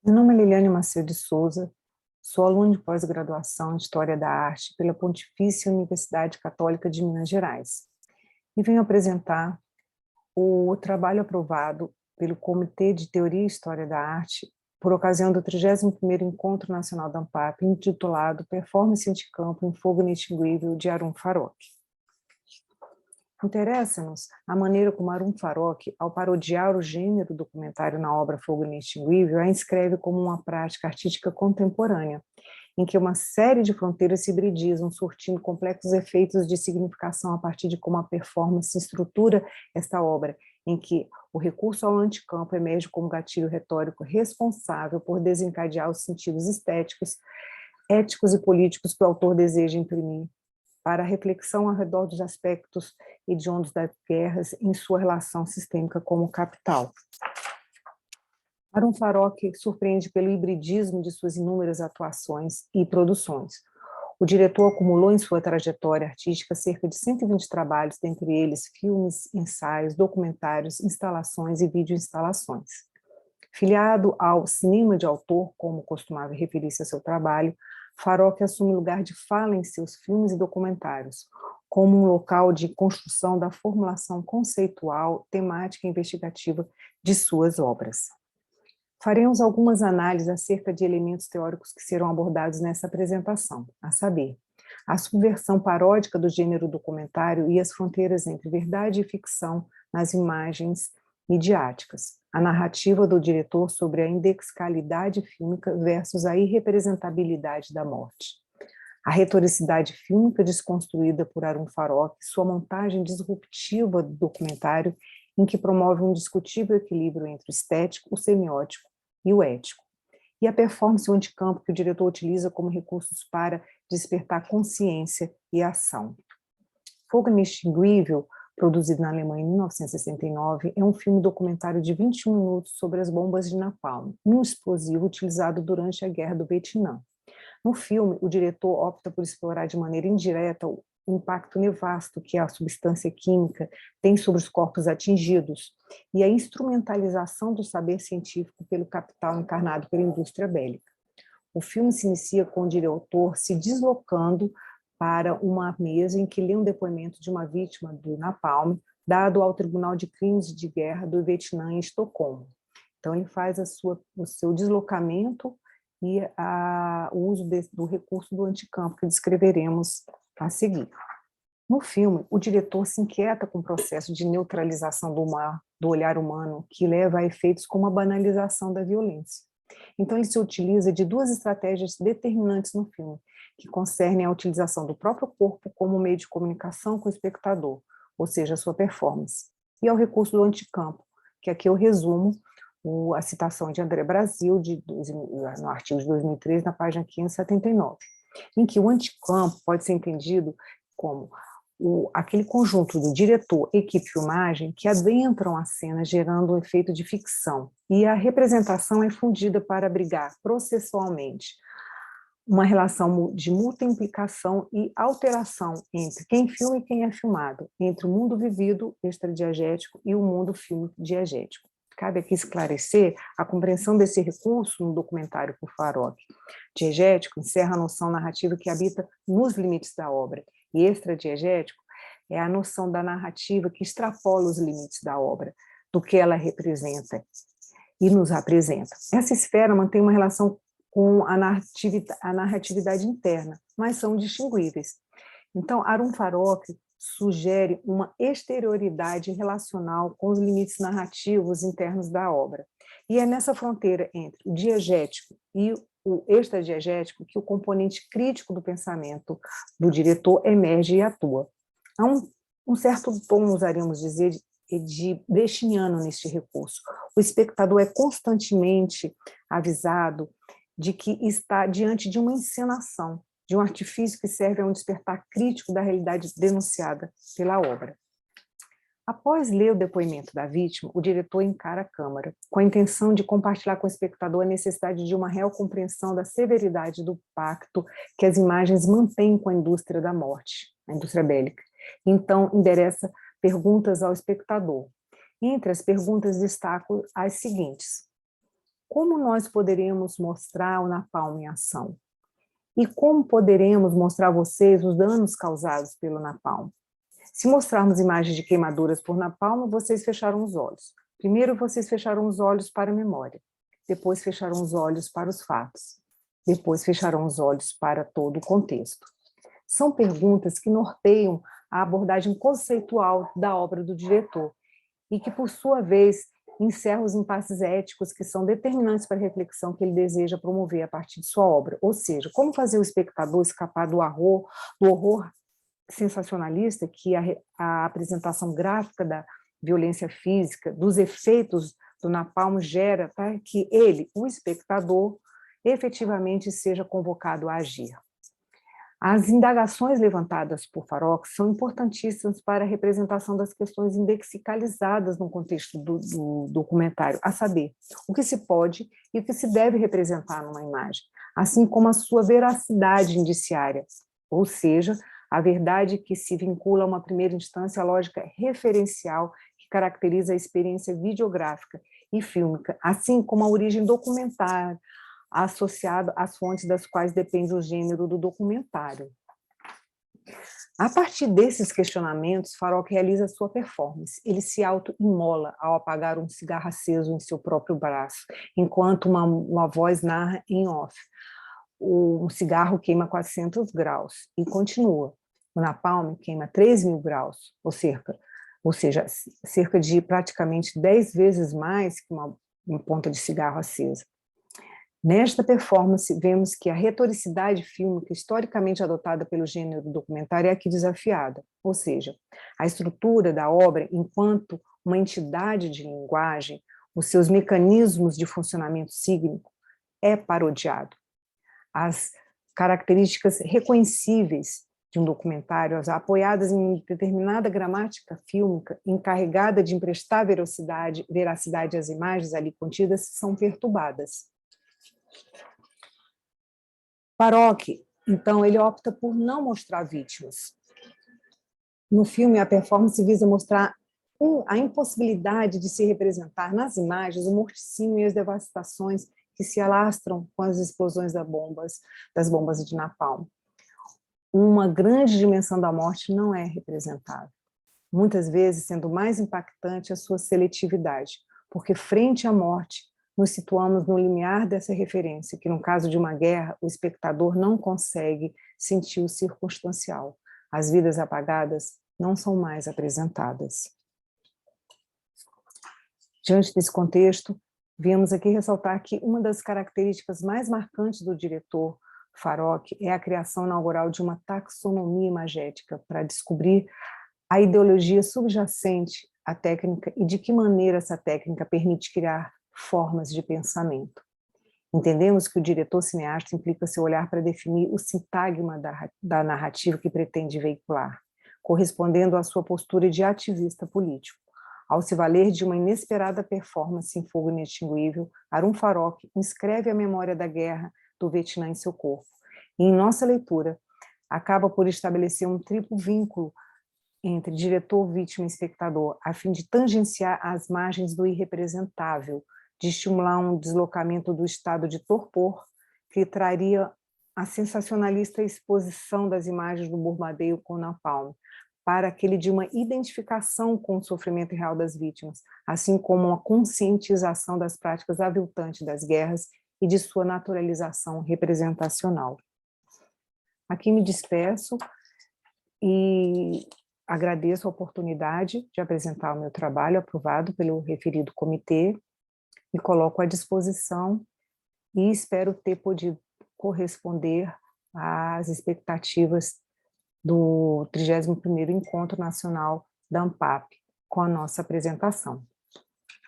Meu nome é Liliane Macedo de Souza, sou aluna de pós-graduação em História da Arte pela Pontifícia Universidade Católica de Minas Gerais e venho apresentar o trabalho aprovado pelo Comitê de Teoria e História da Arte por ocasião do 31º Encontro Nacional da ANPAP, intitulado Performance Anticampo em Fogo Inextinguível, de Arum Farok. Interessa-nos a maneira como Arum Farok, ao parodiar o gênero documentário na obra Fogo Inextinguível, a inscreve como uma prática artística contemporânea, em que uma série de fronteiras se hibridizam, surtindo complexos efeitos de significação a partir de como a performance estrutura esta obra, em que o recurso ao anticampo emerge como gatilho retórico responsável por desencadear os sentidos estéticos, éticos e políticos que o autor deseja imprimir, para a reflexão ao redor dos aspectos hediondos das guerras em sua relação sistêmica com o capital. Arum Farok surpreende pelo hibridismo de suas inúmeras atuações e produções. O diretor acumulou em sua trajetória artística cerca de 120 trabalhos, dentre eles filmes, ensaios, documentários, instalações e videoinstalações. Filiado ao cinema de autor, como costumava referir-se a seu trabalho, Farok assume lugar de fala em seus filmes e documentários, como um local de construção da formulação conceitual, temática e investigativa de suas obras. Faremos algumas análises acerca de elementos teóricos que serão abordados nessa apresentação, a saber, a subversão paródica do gênero documentário e as fronteiras entre verdade e ficção nas imagens midiáticas, a narrativa do diretor sobre a indexicalidade fílmica versus a irrepresentabilidade da morte, a retoricidade fílmica desconstruída por Arum Farok, sua montagem disruptiva do documentário, em que promove um discutível equilíbrio entre o estético, o semiótico e o ético, e a performance anticampo que o diretor utiliza como recursos para despertar consciência e ação. Fogo Inextinguível, produzido na Alemanha em 1969, é um filme documentário de 21 minutos sobre as bombas de napalm, um explosivo utilizado durante a Guerra do Vietnã. No filme, o diretor opta por explorar de maneira indireta o impacto nefasto que a substância química tem sobre os corpos atingidos e a instrumentalização do saber científico pelo capital encarnado pela indústria bélica. O filme se inicia com o diretor se deslocando para uma mesa em que lê um depoimento de uma vítima do napalm, dado ao Tribunal de Crimes de Guerra do Vietnã em Estocolmo. Então, ele faz o seu deslocamento e o uso do recurso do anticampo, que descreveremos a seguir. No filme, o diretor se inquieta com o processo de neutralização do olhar humano, que leva a efeitos como a banalização da violência. Então, ele se utiliza de duas estratégias determinantes no filme, que concernem a utilização do próprio corpo como meio de comunicação com o espectador, ou seja, a sua performance, e ao recurso do anticampo, que aqui eu resumo a citação de André Brasil, no artigo de 2003, na página 579, em que o anticampo pode ser entendido como aquele conjunto do diretor, equipe e filmagem que adentram a cena gerando um efeito de ficção, e a representação é fundida para abrigar processualmente uma relação de mútua implicação e alteração entre quem filma e quem é filmado, entre o mundo vivido extradiegético e o mundo fílmico diegético. Cabe aqui esclarecer a compreensão desse recurso no documentário por Farok. Diegético encerra a noção narrativa que habita nos limites da obra, e extradiegético é a noção da narrativa que extrapola os limites da obra, do que ela representa e nos apresenta. Essa esfera mantém uma relação com a narratividade interna, mas são distinguíveis. Então, Arum Farok sugere uma exterioridade relacional com os limites narrativos internos da obra. E é nessa fronteira entre o diegético e o extradiegético que o componente crítico do pensamento do diretor emerge e atua. Há um certo tom, usaríamos dizer, de brechiniano neste recurso. O espectador é constantemente avisado de que está diante de uma encenação, de um artifício que serve a um despertar crítico da realidade denunciada pela obra. Após ler o depoimento da vítima, o diretor encara a câmara, com a intenção de compartilhar com o espectador a necessidade de uma real compreensão da severidade do pacto que as imagens mantêm com a indústria da morte, a indústria bélica. Então, endereça perguntas ao espectador. Entre as perguntas destaco as seguintes: como nós poderemos mostrar o napalm em ação? E como poderemos mostrar a vocês os danos causados pelo napalm? Se mostrarmos imagens de queimaduras por napalm, vocês fecharam os olhos. Primeiro, vocês fecharam os olhos para a memória. Depois, fecharam os olhos para os fatos. Depois, fecharam os olhos para todo o contexto. São perguntas que norteiam a abordagem conceitual da obra do diretor e que, por sua vez, encerram os impasses éticos que são determinantes para a reflexão que ele deseja promover a partir de sua obra. Ou seja, como fazer o espectador escapar do horror sensacionalista que a apresentação gráfica da violência física, dos efeitos do napalm gera para que ele, o espectador, efetivamente seja convocado a agir. As indagações levantadas por Farok são importantíssimas para a representação das questões indexicalizadas no contexto do documentário, a saber, o que se pode e o que se deve representar numa imagem, assim como a sua veracidade indiciária, ou seja, a verdade que se vincula a uma primeira instância à lógica referencial que caracteriza a experiência videográfica e fílmica, assim como a origem documentária, associado às fontes das quais depende o gênero do documentário. A partir desses questionamentos, Farok realiza sua performance. Ele se auto-imola ao apagar um cigarro aceso em seu próprio braço, enquanto uma voz narra em off. Um cigarro queima 400 graus e continua. O napalm queima 3.000 graus, ou seja, cerca de praticamente 10 vezes mais que uma ponta de cigarro acesa. Nesta performance, vemos que a retoricidade fílmica historicamente adotada pelo gênero documentário é aqui desafiada, ou seja, a estrutura da obra enquanto uma entidade de linguagem, os seus mecanismos de funcionamento sígnico é parodiado. As características reconhecíveis de um documentário, apoiadas em determinada gramática fílmica, encarregada de emprestar veracidade às imagens ali contidas, são perturbadas. Farok, então, ele opta por não mostrar vítimas. No filme, a performance visa mostrar a impossibilidade de se representar nas imagens o morticínio e as devastações que se alastram com as explosões das bombas de napalm. Uma grande dimensão da morte não é representada, muitas vezes sendo mais impactante a sua seletividade, porque frente à morte, nos situamos no limiar dessa referência, que no caso de uma guerra, o espectador não consegue sentir o circunstancial. As vidas apagadas não são mais apresentadas. Diante desse contexto, viemos aqui ressaltar que uma das características mais marcantes do diretor Farok é a criação inaugural de uma taxonomia imagética para descobrir a ideologia subjacente à técnica e de que maneira essa técnica permite criar formas de pensamento. Entendemos que o diretor cineasta implica seu olhar para definir o sintagma da narrativa que pretende veicular, correspondendo à sua postura de ativista político. Ao se valer de uma inesperada performance em fogo inextinguível, Arun Farok inscreve a memória da guerra do Vietnã em seu corpo. E, em nossa leitura, acaba por estabelecer um triplo vínculo entre diretor, vítima e espectador, a fim de tangenciar as margens do irrepresentável, de estimular um deslocamento do estado de torpor, que traria a sensacionalista exposição das imagens do bombardeio com napalm, para aquele de uma identificação com o sofrimento real das vítimas, assim como uma conscientização das práticas aviltantes das guerras e de sua naturalização representacional. Aqui me despeço e agradeço a oportunidade de apresentar o meu trabalho aprovado pelo referido comitê, me coloco à disposição e espero ter podido corresponder às expectativas do 31º Encontro Nacional da ANPAP com a nossa apresentação.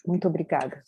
Muito obrigada.